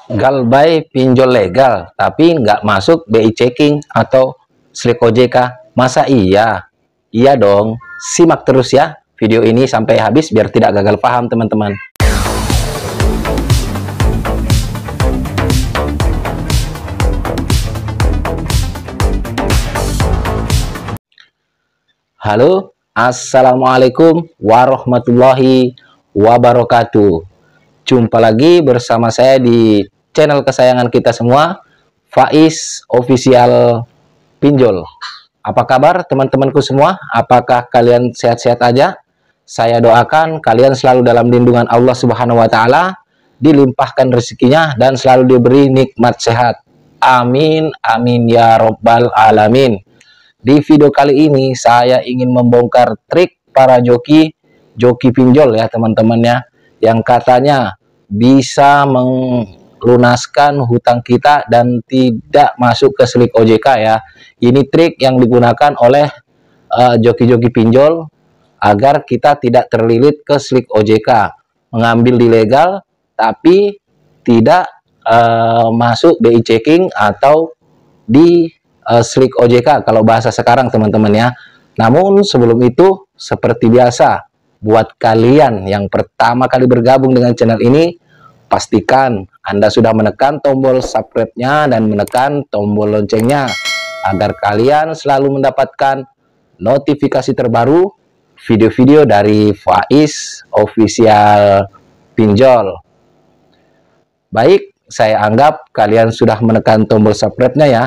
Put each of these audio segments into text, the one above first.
Galbay pinjol legal, tapi nggak masuk BI checking atau Slik OJK. Masa iya? Iya dong. Simak terus ya video ini sampai habis biar tidak gagal paham teman-teman. Halo, Assalamualaikum warahmatullahi wabarakatuh. Jumpa lagi bersama saya di channel kesayangan kita semua, Faiz Official Pinjol. Apa kabar teman-temanku semua? Apakah kalian sehat-sehat aja? Saya doakan kalian selalu dalam lindungan Allah Subhanahu wa taala, dilimpahkan rezekinya dan selalu diberi nikmat sehat. Amin amin ya robbal alamin. Di video kali ini saya ingin membongkar trik para joki pinjol ya teman-teman ya, yang katanya bisa melunaskan hutang kita dan tidak masuk ke Slik OJK ya. Ini trik yang digunakan oleh joki-joki pinjol agar kita tidak terlilit ke Slik OJK, mengambil di legal tapi tidak masuk BI checking atau di Slik OJK kalau bahasa sekarang teman-teman ya. Namun sebelum itu, seperti biasa, buat kalian yang pertama kali bergabung dengan channel ini, pastikan Anda sudah menekan tombol subscribe-nya dan menekan tombol loncengnya agar kalian selalu mendapatkan notifikasi terbaru video-video dari Faiz Official Pinjol. Baik, saya anggap kalian sudah menekan tombol subscribe-nya ya.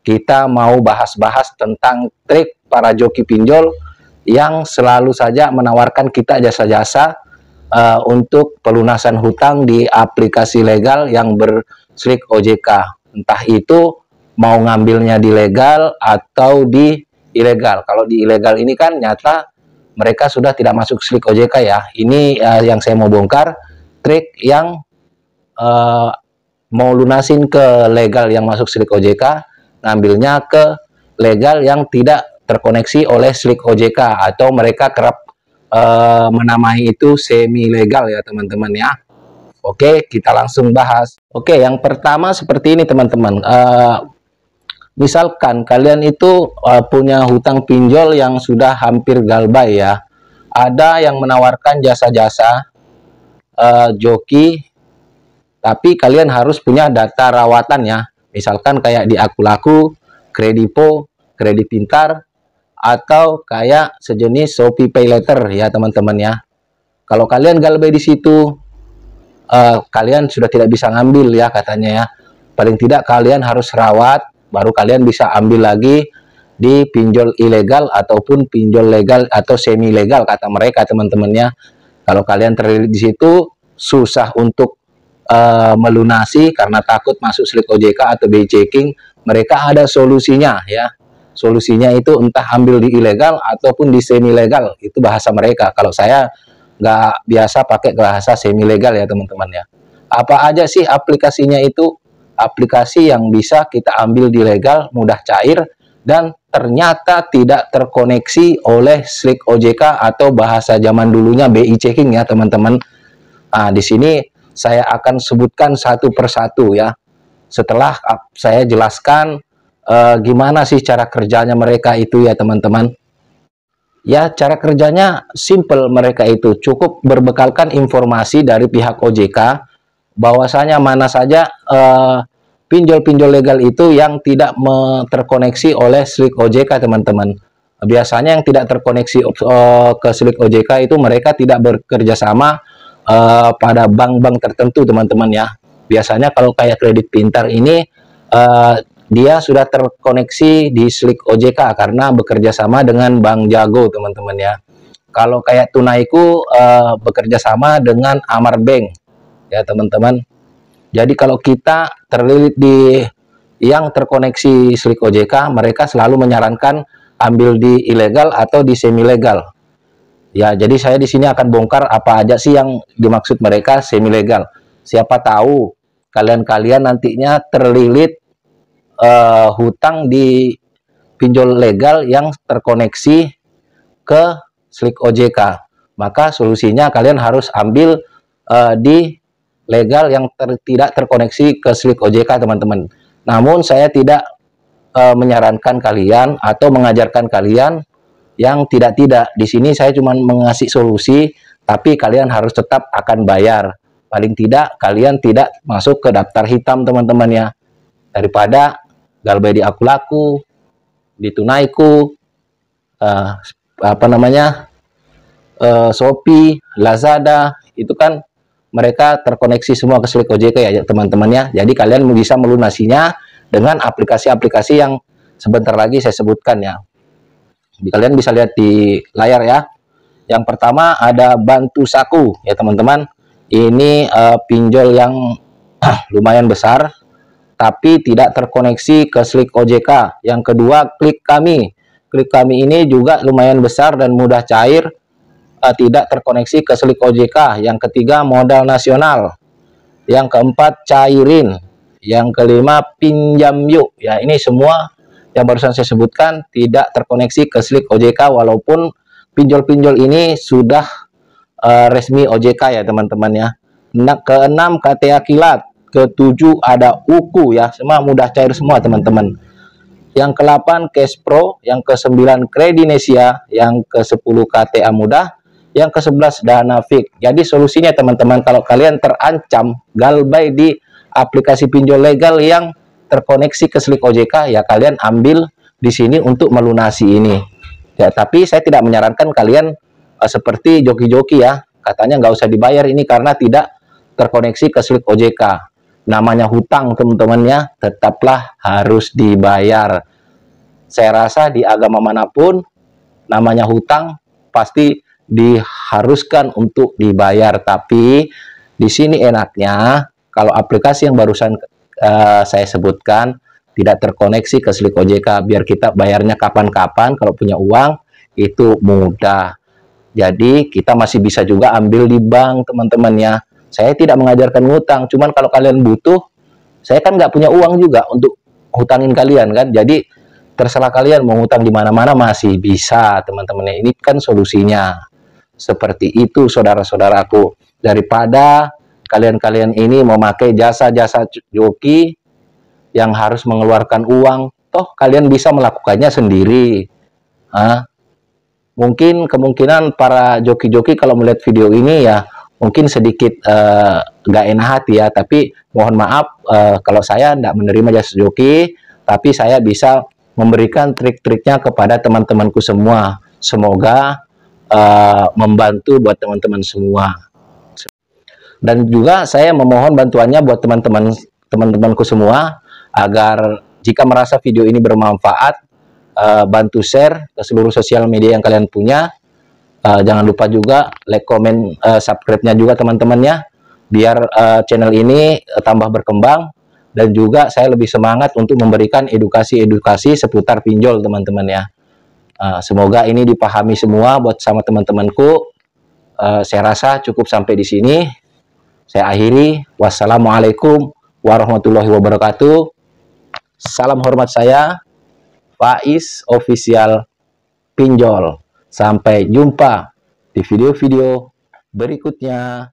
Kita mau bahas-bahas tentang trik para joki pinjol yang selalu saja menawarkan kita jasa-jasa untuk pelunasan hutang di aplikasi legal yang berslik OJK. Entah itu mau ngambilnya di legal atau di ilegal. Kalau di ilegal ini kan nyata mereka sudah tidak masuk Slik OJK ya. Ini yang saya mau bongkar, trik yang mau lunasin ke legal yang masuk Slik OJK, ngambilnya ke legal yang tidak terkoneksi oleh Slik OJK atau mereka kerap menamai itu semi legal ya teman-teman ya. Oke, kita langsung bahas. Oke, yang pertama seperti ini teman-teman. Misalkan kalian itu punya hutang pinjol yang sudah hampir galbay ya. Ada yang menawarkan jasa-jasa joki, tapi kalian harus punya data rawatan ya. Misalkan kayak di Akulaku, Kredipo, Kredit Pintar, atau kayak sejenis Shopee Pay Later ya teman-teman ya. Kalau kalian galbay di situ, kalian sudah tidak bisa ngambil ya katanya ya. Paling tidak kalian harus rawat, baru kalian bisa ambil lagi di pinjol ilegal ataupun pinjol legal atau semi legal kata mereka teman-teman ya. Kalau kalian terlilit di situ, susah untuk melunasi karena takut masuk Slik OJK atau BI checking, mereka ada solusinya ya. Solusinya itu entah ambil di ilegal ataupun di semi legal, itu bahasa mereka. Kalau saya nggak biasa pakai bahasa semi legal ya teman-teman ya. Apa aja sih aplikasinya itu? Aplikasi yang bisa kita ambil di legal, mudah cair dan ternyata tidak terkoneksi oleh Slik OJK atau bahasa zaman dulunya BI checking ya teman-teman. Nah, di sini saya akan sebutkan satu persatu ya. Setelah saya jelaskan gimana sih cara kerjanya mereka itu ya teman-teman. Ya, cara kerjanya simple, mereka itu cukup berbekalkan informasi dari pihak OJK bahwasanya mana saja pinjol-pinjol legal itu yang tidak terkoneksi oleh Slik OJK teman-teman. Biasanya yang tidak terkoneksi ke Slik OJK itu mereka tidak bekerja sama pada bank-bank tertentu teman-teman ya. Biasanya kalau kayak Kredit Pintar ini dia sudah terkoneksi di Slik OJK karena bekerja sama dengan Bank Jago teman-teman ya. Kalau kayak Tunaiku bekerja sama dengan Amar Bank ya teman-teman. Jadi kalau kita terlilit di yang terkoneksi Slik OJK, mereka selalu menyarankan ambil di ilegal atau di semi legal. Ya, jadi saya di sini akan bongkar apa aja sih yang dimaksud mereka semi legal. Siapa tahu kalian-kalian nantinya terlilit hutang di pinjol legal yang terkoneksi ke Slik OJK. Maka solusinya kalian harus ambil di legal yang tidak terkoneksi ke Slick OJK, teman-teman. Namun saya tidak menyarankan kalian atau mengajarkan kalian yang tidak-tidak. Di sini saya cuma mengasih solusi, tapi kalian harus tetap akan bayar. Paling tidak kalian tidak masuk ke daftar hitam, teman-teman ya. Daripada Galbay di Aku Laku, di Tunaiku, Shopee, Lazada, itu kan mereka terkoneksi semua ke Slick OJK ya teman-teman ya. Jadi kalian bisa melunasinya dengan aplikasi-aplikasi yang sebentar lagi saya sebutkan ya. Kalian bisa lihat di layar ya. Yang pertama ada Bantu Saku ya teman-teman. Ini pinjol yang lumayan besar tapi tidak terkoneksi ke Slick OJK. Yang kedua Klik Kami. Klik Kami ini juga lumayan besar dan mudah cair, tidak terkoneksi ke Slick OJK. Yang ketiga Modal Nasional. Yang keempat Cairin. Yang kelima Pinjam Yuk. Ya, ini semua yang barusan saya sebutkan tidak terkoneksi ke Slick OJK, walaupun pinjol-pinjol ini sudah resmi OJK ya teman-teman ya. Keenam KTA Kilat. Ketujuh ada UKU ya, semua mudah cair semua teman-teman. Yang ke-8 Cash Pro, yang ke-9 Kredinesia, yang ke-10 KTA Mudah, yang ke-11 Danafik. Jadi solusinya teman-teman, kalau kalian terancam Galbay di aplikasi pinjol legal yang terkoneksi ke Slick OJK, ya kalian ambil di sini untuk melunasi ini. Ya, tapi saya tidak menyarankan kalian seperti joki-joki ya, katanya nggak usah dibayar ini karena tidak terkoneksi ke Slick OJK. Namanya hutang teman-teman ya, tetaplah harus dibayar. Saya rasa di agama manapun namanya hutang pasti diharuskan untuk dibayar. Tapi di sini enaknya kalau aplikasi yang barusan saya sebutkan tidak terkoneksi ke Slick OJK, biar kita bayarnya kapan-kapan. Kalau punya uang itu mudah. Jadi kita masih bisa juga ambil di bank teman-teman ya. Saya tidak mengajarkan ngutang, cuman kalau kalian butuh, saya kan nggak punya uang juga untuk hutangin kalian kan. Jadi terserah kalian mau hutang di mana-mana masih bisa teman-teman. Ini kan solusinya. Seperti itu saudara-saudaraku. Daripada kalian-kalian ini memakai jasa-jasa joki yang harus mengeluarkan uang, toh kalian bisa melakukannya sendiri. Mungkin kemungkinan para joki-joki kalau melihat video ini ya mungkin sedikit nggak enak hati ya, tapi mohon maaf kalau saya tidak menerima jasa joki, tapi saya bisa memberikan trik-triknya kepada teman-temanku semua. Semoga membantu buat teman-teman semua. Dan juga saya memohon bantuannya buat teman-temanku semua, agar jika merasa video ini bermanfaat, bantu share ke seluruh sosial media yang kalian punya. Jangan lupa juga like, komen, subscribe-nya juga teman-temannya, biar channel ini tambah berkembang, dan juga saya lebih semangat untuk memberikan edukasi-edukasi seputar pinjol teman-teman ya. Semoga ini dipahami semua buat sama teman-temanku. Saya rasa cukup sampai di sini. Saya akhiri. Wassalamualaikum warahmatullahi wabarakatuh. Salam hormat saya, Faiz Official Pinjol. Sampai jumpa di video-video berikutnya.